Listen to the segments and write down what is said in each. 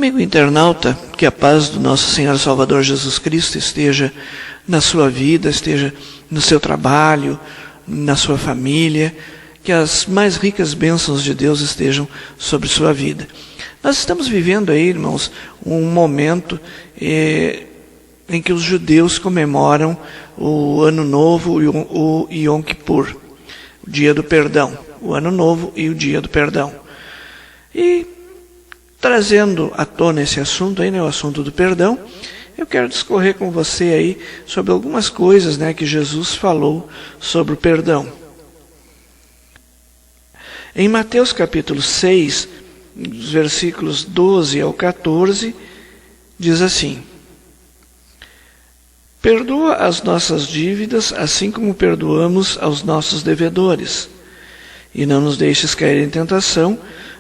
Amigo internauta, que a paz do nosso Senhor Salvador Jesus Cristo esteja na sua vida, esteja no seu trabalho, na sua família, que as mais ricas bênçãos de Deus estejam sobre sua vida. Nós estamos vivendo aí, irmãos, um momento em que os judeus comemoram o Ano Novo e o Yom Kippur, o Dia do Perdão, o Ano Novo e o Dia do Perdão. E trazendo à tona esse assunto aí, né, o assunto do perdão, eu quero discorrer com você aí sobre algumas coisas, né, que Jesus falou sobre o perdão. Em Mateus capítulo 6, dos versículos 12 ao 14, diz assim: Perdoa as nossas dívidas, assim como perdoamos aos nossos devedores. E não nos deixes cair em tentação,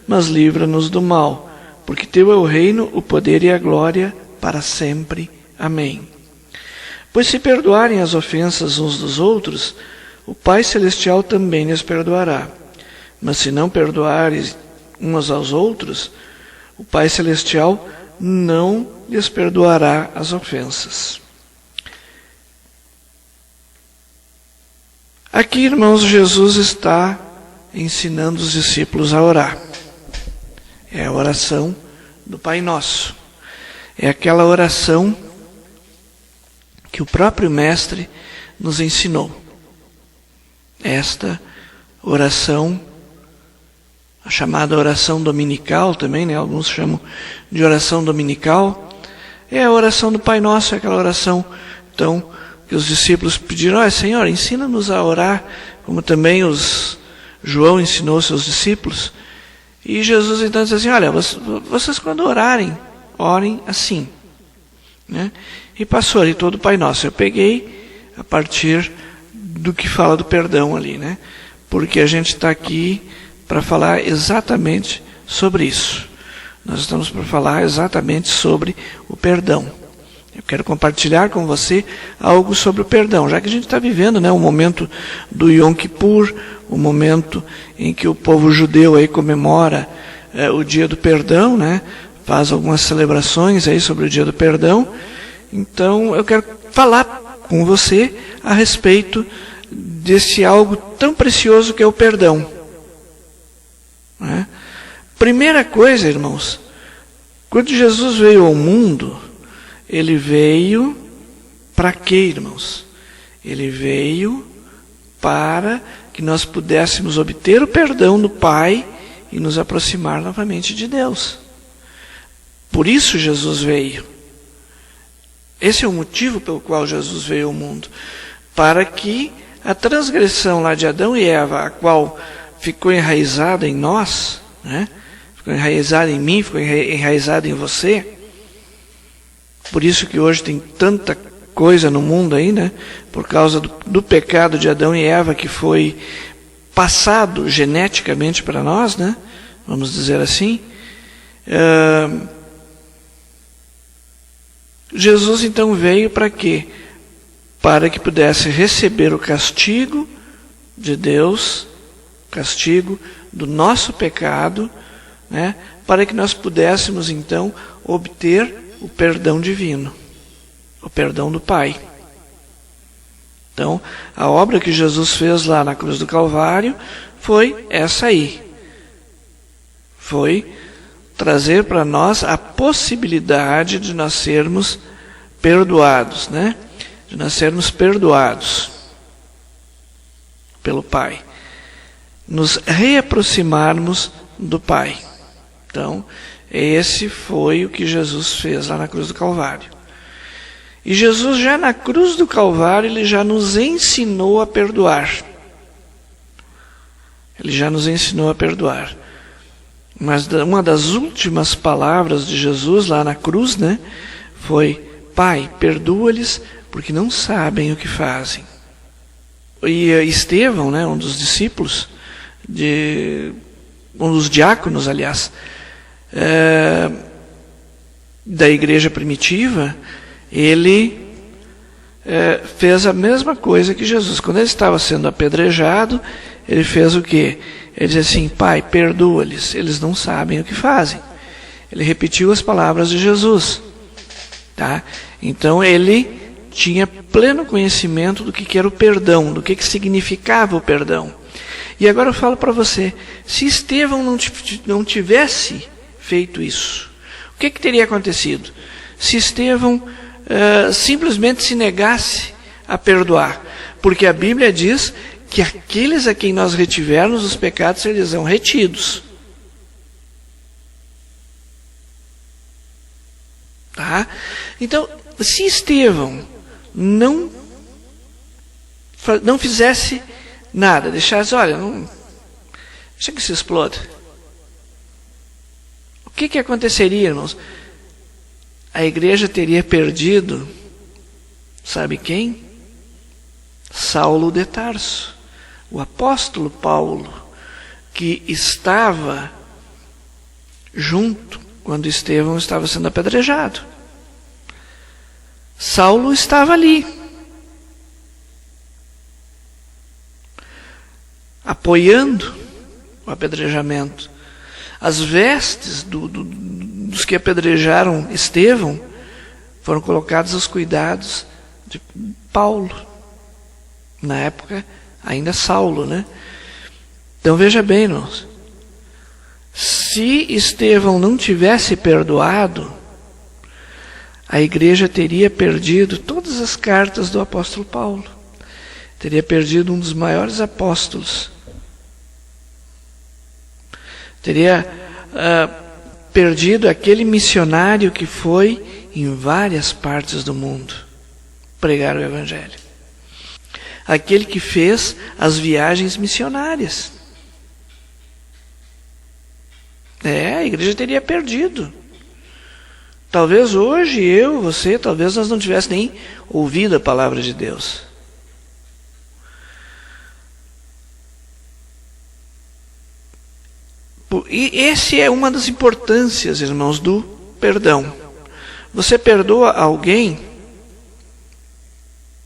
mas livra-nos do mal. Porque teu é o reino, o poder e a glória para sempre. Amém. Pois se perdoarem as ofensas uns dos outros, o Pai Celestial também lhes perdoará. Mas se não perdoares uns aos outros, o Pai Celestial não lhes perdoará as ofensas. Aqui, irmãos, Jesus está ensinando os discípulos a orar. É a oração do Pai Nosso. É aquela oração que o próprio Mestre nos ensinou. Esta oração, a chamada oração dominical também, né? Alguns chamam de oração dominical, é a oração do Pai Nosso, é aquela oração, então, que os discípulos pediram: Senhor, ensina-nos a orar, como também João ensinou seus discípulos. E Jesus então diz assim: olha, vocês quando orarem, orem assim, né? E passou ali todo o Pai Nosso. Eu peguei a partir do que fala do perdão ali, né? Porque a gente está aqui para falar exatamente sobre isso. Nós estamos para falar exatamente sobre o perdão. Eu quero compartilhar com você algo sobre o perdão, já que a gente está vivendo, né, o momento do Yom Kippur, o momento em que o povo judeu aí comemora o Dia do Perdão, né, faz algumas celebrações aí sobre o Dia do Perdão. Então eu quero falar com você a respeito desse algo tão precioso que é o perdão. Né? Primeira coisa, irmãos, quando Jesus veio ao mundo, ele veio para quê, irmãos? Ele veio para que nós pudéssemos obter o perdão do Pai e nos aproximar novamente de Deus. Por isso Jesus veio. Esse é o motivo pelo qual Jesus veio ao mundo. Para que a transgressão lá de Adão e Eva, a qual ficou enraizada em nós, né? Ficou enraizada em mim, ficou enraizada em você. Por isso que hoje tem tanta coisa no mundo aí, né? Por causa do pecado de Adão e Eva, que foi passado geneticamente para nós, né? Vamos dizer assim. Jesus então veio para quê? Para que pudesse receber o castigo de Deus, castigo do nosso pecado, né? Para que nós pudéssemos então obter o perdão divino, o perdão do Pai. Então, a obra que Jesus fez lá na cruz do Calvário foi essa aí. Foi trazer para nós a possibilidade de nós sermos perdoados, né? De nós sermos perdoados pelo Pai. Nos reaproximarmos do Pai. Então, esse foi o que Jesus fez lá na cruz do Calvário. E Jesus já na cruz do Calvário, ele já nos ensinou a perdoar. Ele já nos ensinou a perdoar. Mas uma das últimas palavras de Jesus lá na cruz, né, foi: Pai, perdoa-lhes, porque não sabem o que fazem. E Estevão, né, um dos discípulos, um dos diáconos, aliás, da igreja primitiva, ele fez a mesma coisa que Jesus. Quando ele estava sendo apedrejado, ele fez o quê? Ele disse assim: Pai, perdoa-lhes, eles não sabem o que fazem. Ele repetiu as palavras de Jesus. Tá? Então ele tinha pleno conhecimento do que era o perdão, do que significava o perdão. E agora eu falo para você, se Estevão não tivesse feito isso, o que teria acontecido? Se Estevão simplesmente se negasse a perdoar, porque a Bíblia diz que aqueles a quem nós retivermos os pecados, eles são retidos. Tá? Então, se Estevão não fizesse nada, deixasse, olha, deixa que se exploda. O que aconteceria, irmãos? A igreja teria perdido, sabe quem? Saulo de Tarso, o apóstolo Paulo, que estava junto quando Estevão estava sendo apedrejado. Saulo estava ali, apoiando o apedrejamento. As vestes dos que apedrejaram Estevão foram colocadas aos cuidados de Paulo. Na época, ainda Saulo, né? Então veja bem, irmãos. Se Estevão não tivesse perdoado, a igreja teria perdido todas as cartas do apóstolo Paulo. Teria perdido um dos maiores apóstolos. Teria perdido aquele missionário que foi em várias partes do mundo pregar o Evangelho. Aquele que fez as viagens missionárias. A igreja teria perdido. Talvez hoje você, talvez nós não tivéssemos nem ouvido a palavra de Deus. E essa é uma das importâncias, irmãos, do perdão. Você perdoa alguém,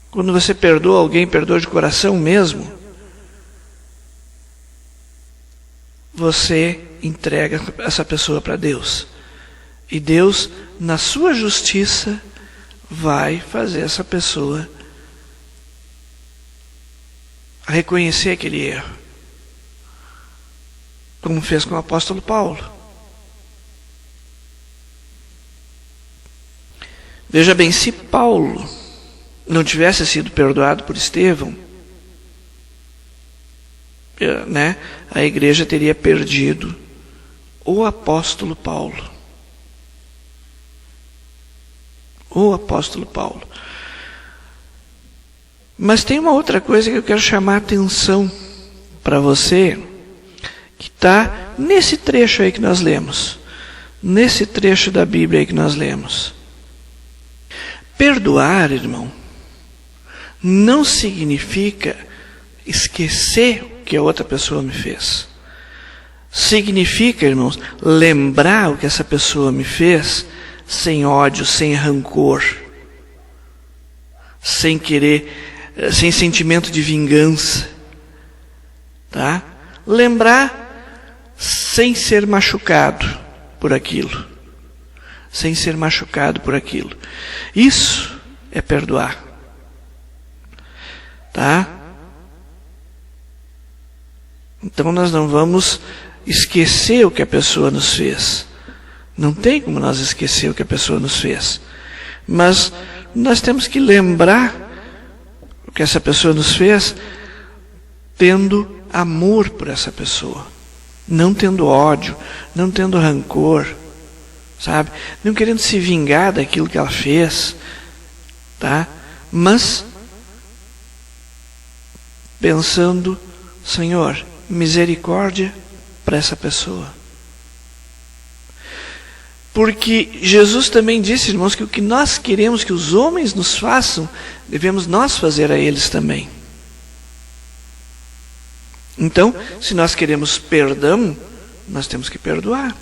quando você perdoa alguém, perdoa de coração mesmo, você entrega essa pessoa para Deus. E Deus, na sua justiça, vai fazer essa pessoa reconhecer aquele erro. Como fez com o apóstolo Paulo. Veja bem, se Paulo não tivesse sido perdoado por Estevão, a igreja teria perdido o apóstolo Paulo. O apóstolo Paulo. Mas tem uma outra coisa que eu quero chamar a atenção para você, que está nesse trecho aí que nós lemos. Nesse trecho da Bíblia aí que nós lemos. Perdoar, irmão, não significa esquecer o que a outra pessoa me fez. Significa, irmãos, lembrar o que essa pessoa me fez sem ódio, sem rancor, sem querer, sem sentimento de vingança, tá? Lembrar sem ser machucado por aquilo, sem ser machucado por aquilo. Isso é perdoar, tá? Então nós não vamos esquecer o que a pessoa nos fez. Não tem como nós esquecer o que a pessoa nos fez. Mas nós temos que lembrar o que essa pessoa nos fez, tendo amor por essa pessoa. Não tendo ódio, não tendo rancor, sabe? Não querendo se vingar daquilo que ela fez, tá? Mas pensando, Senhor, misericórdia para essa pessoa. Porque Jesus também disse, irmãos, que o que nós queremos que os homens nos façam, devemos nós fazer a eles também. Então, se nós queremos perdão, nós temos que perdoar.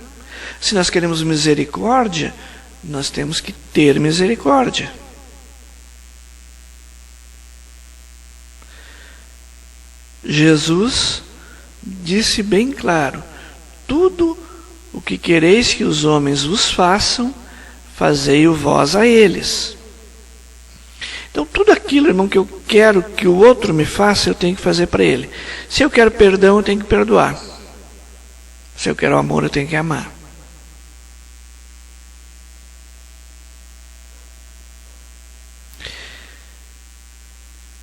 Se nós queremos misericórdia, nós temos que ter misericórdia. Jesus disse bem claro, tudo o que quereis que os homens vos façam, fazei-o vós a eles. Então, tudo aquilo, irmão, que eu quero que o outro me faça, eu tenho que fazer para ele. Se eu quero perdão, eu tenho que perdoar. Se eu quero amor, eu tenho que amar.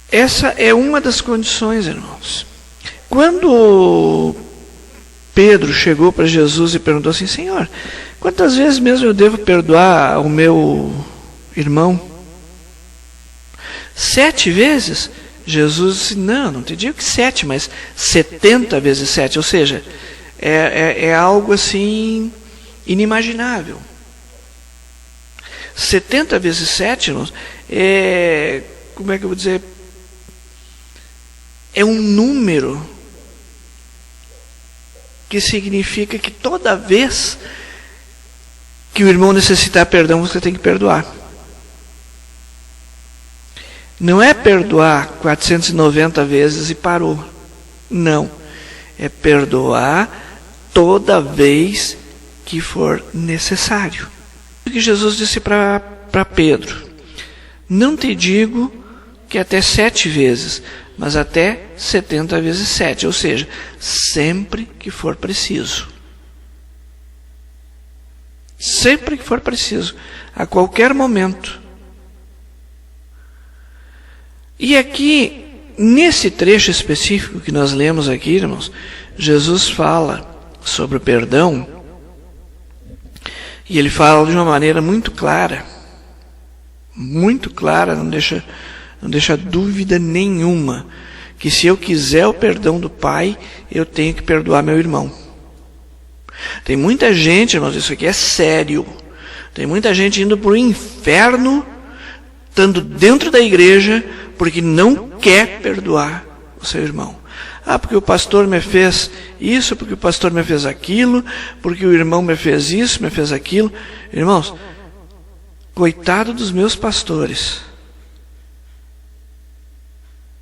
Essa é uma das condições, irmãos. Quando Pedro chegou para Jesus e perguntou assim: Senhor, quantas vezes mesmo eu devo perdoar o meu irmão? 7 vezes? Jesus disse: não te digo que 7, mas 70 vezes 7. Ou seja, é algo assim inimaginável. 70 vezes 7, irmãos, como é que eu vou dizer? É um número que significa que toda vez que o irmão necessitar perdão, você tem que perdoar. Não é perdoar 490 vezes e parou. Não. É perdoar toda vez que for necessário. O que Jesus disse para Pedro: não te digo que até 7 vezes, mas até 70 vezes 7. Ou seja, sempre que for preciso. Sempre que for preciso. A qualquer momento. E aqui, nesse trecho específico que nós lemos aqui, irmãos, Jesus fala sobre o perdão, e ele fala de uma maneira muito clara, não deixa dúvida nenhuma, que se eu quiser o perdão do Pai, eu tenho que perdoar meu irmão. Tem muita gente, irmãos, isso aqui é sério, tem muita gente indo para o inferno, estando dentro da igreja, porque não quer perdoar o seu irmão. Porque o pastor me fez isso, porque o pastor me fez aquilo, porque o irmão me fez isso, me fez aquilo. Irmãos, coitado dos meus pastores,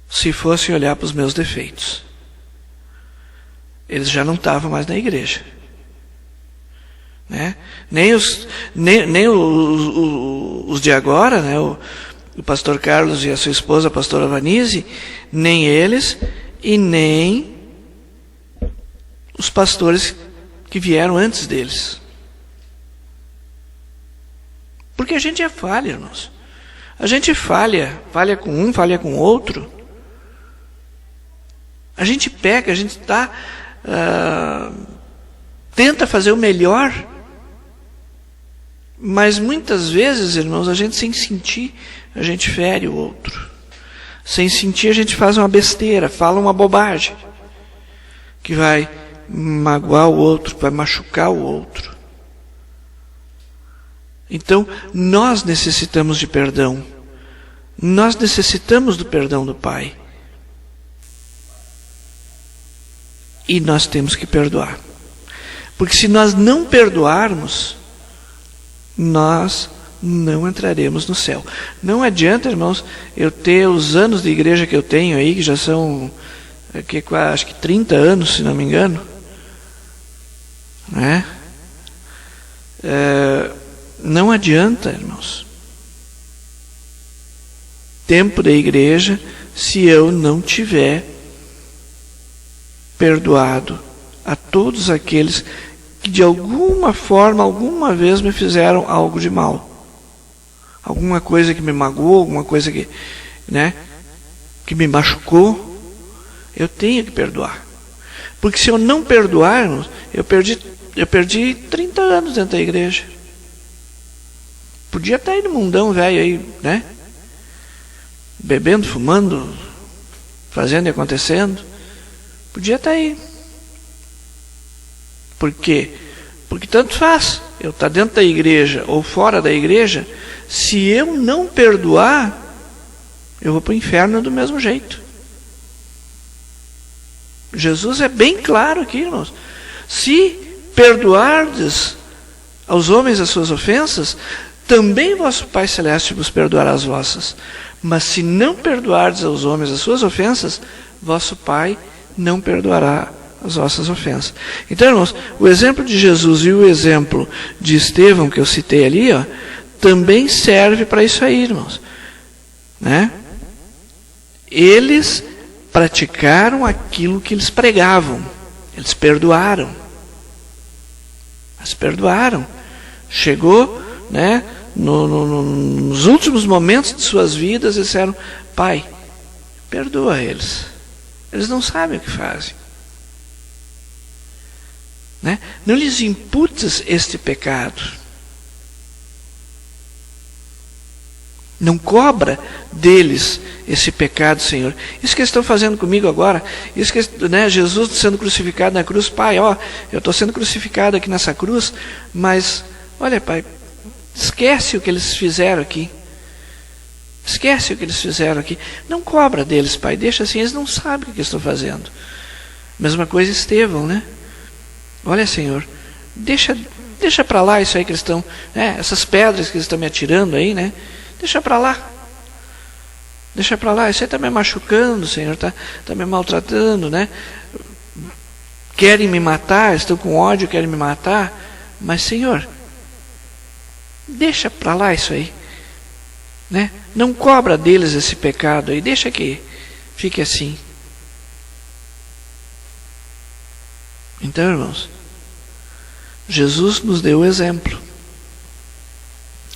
se fossem olhar para os meus defeitos, eles já não estavam mais na igreja. Né? Nem os de agora, né? O pastor Carlos e a sua esposa, a pastora Vanise, nem eles e nem os pastores que vieram antes deles. Porque a gente é falha, irmãos. A gente falha com um, falha com o outro. A gente peca, a gente tenta fazer o melhor, mas muitas vezes, irmãos, a gente sem sentir, a gente fere o outro. Sem sentir, a gente faz uma besteira, fala uma bobagem, que vai magoar o outro, vai machucar o outro. Então, nós necessitamos de perdão. Nós necessitamos do perdão do Pai. E nós temos que perdoar. Porque se nós não perdoarmos, nós não entraremos no céu. Não adianta, irmãos, eu ter os anos de igreja que eu tenho aí, que já são acho que 30 anos, se não me engano, né? Não adianta, irmãos, tempo da igreja, se eu não tiver perdoado a todos aqueles que de alguma forma, alguma vez me fizeram algo de mal. Alguma coisa que me magoou, alguma coisa que me machucou, eu tenho que perdoar. Porque se eu não perdoar, irmãos, eu perdi 30 anos dentro da igreja. Podia estar aí no mundão velho aí, né? Bebendo, fumando, fazendo e acontecendo. Podia estar aí. Por quê? Porque tanto faz eu estar dentro da igreja ou fora da igreja, se eu não perdoar, eu vou para o inferno do mesmo jeito. Jesus é bem claro aqui, irmãos. Se perdoardes aos homens as suas ofensas, também vosso Pai Celeste vos perdoará as vossas. Mas se não perdoardes aos homens as suas ofensas, vosso Pai não perdoará as vossas ofensas. Então, irmãos, o exemplo de Jesus e o exemplo de Estevão, que eu citei ali, ó, também serve para isso aí, irmãos. Né? Eles praticaram aquilo que eles pregavam. Eles perdoaram. Eles perdoaram. Chegou, né, nos últimos momentos de suas vidas, eles disseram: Pai, perdoa eles. Eles não sabem o que fazem. Né? Não lhes imputes este pecado. Não cobra deles esse pecado, Senhor. Isso que eles estão fazendo comigo agora, isso que, né, Jesus sendo crucificado na cruz, Pai, ó, eu estou sendo crucificado aqui nessa cruz, mas, olha, Pai, esquece o que eles fizeram aqui. Esquece o que eles fizeram aqui. Não cobra deles, Pai, deixa assim, eles não sabem o que estão fazendo. Mesma coisa Estevão, né? Olha, Senhor, deixa para lá isso aí que eles estão, né, essas pedras que eles estão me atirando aí, né? Deixa para lá. Deixa para lá. Isso aí está me machucando, Senhor. Está me maltratando, né? Querem me matar, estão com ódio, querem me matar. Mas, Senhor, deixa para lá isso aí. Né? Não cobra deles esse pecado aí. Deixa que fique assim. Então, irmãos, Jesus nos deu o exemplo.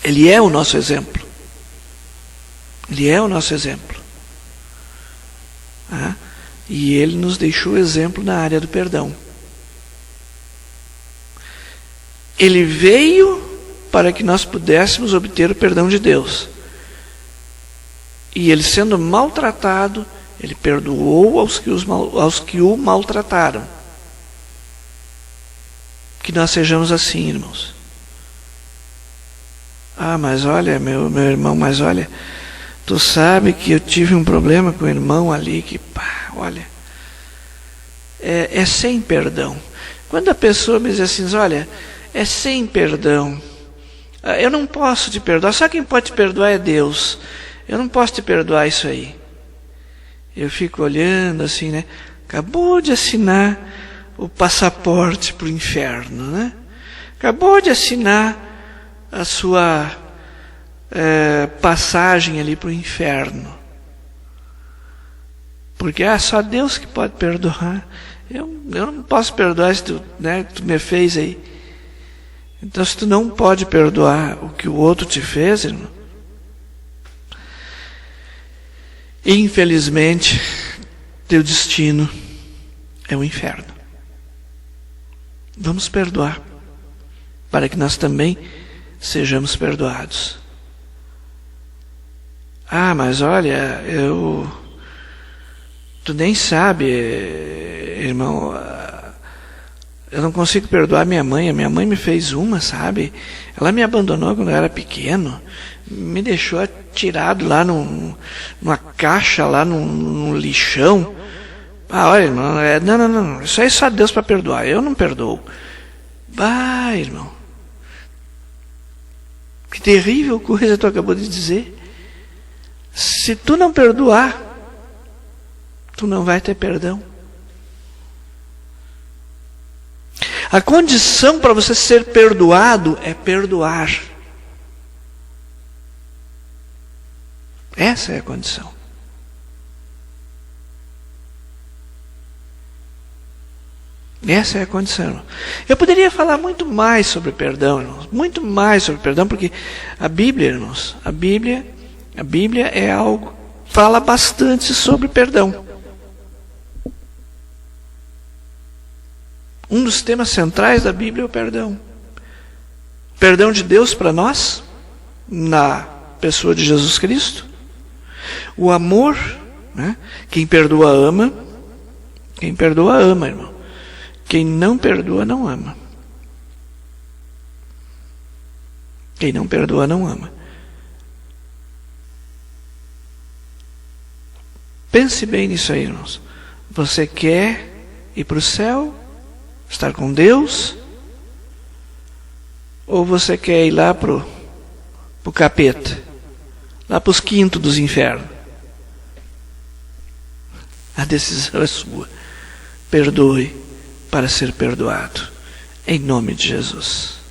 Ele é o nosso exemplo. Ele é o nosso exemplo. E Ele nos deixou exemplo na área do perdão. Ele veio para que nós pudéssemos obter o perdão de Deus. E Ele, sendo maltratado, Ele perdoou aos que o maltrataram. Que nós sejamos assim, irmãos. Mas olha, meu irmão, mas olha, tu sabe que eu tive um problema com o irmão ali, que olha, é sem perdão. Quando a pessoa me diz assim, olha, é sem perdão, eu não posso te perdoar, só quem pode te perdoar é Deus, eu não posso te perdoar isso aí. Eu fico olhando assim, né? Acabou de assinar o passaporte para o inferno, né? Acabou de assinar a sua passagem ali para o inferno. Porque só Deus que pode perdoar. Eu não posso perdoar se tu me fez aí. Então, se tu não pode perdoar o que o outro te fez, irmão, infelizmente, teu destino é o inferno. Vamos perdoar, para que nós também sejamos perdoados. Mas olha, tu nem sabe, irmão, eu não consigo perdoar minha mãe. A minha mãe me fez sabe? Ela me abandonou quando eu era pequeno, me deixou atirado lá numa caixa, lá num lixão. Olha, irmão, não, isso aí é só Deus para perdoar, eu não perdoo. Irmão, que terrível coisa tu acabou de dizer. Se tu não perdoar, tu não vai ter perdão. A condição para você ser perdoado é perdoar. Essa é a condição. Essa é a condição. Eu poderia falar muito mais sobre perdão, irmãos. Muito mais sobre perdão, porque a Bíblia, irmãos, a Bíblia é algo, fala bastante sobre perdão. Um dos temas centrais da Bíblia é o perdão. Perdão de Deus para nós, na pessoa de Jesus Cristo. O amor, né? Quem perdoa ama. Quem perdoa ama, irmão. Quem não perdoa não ama. Quem não perdoa não ama. Pense bem nisso aí, irmãos. Você quer ir para o céu? Estar com Deus? Ou você quer ir lá para o capeta? Lá para os quintos dos infernos? A decisão é sua. Perdoe. para ser perdoado. Em nome de Jesus.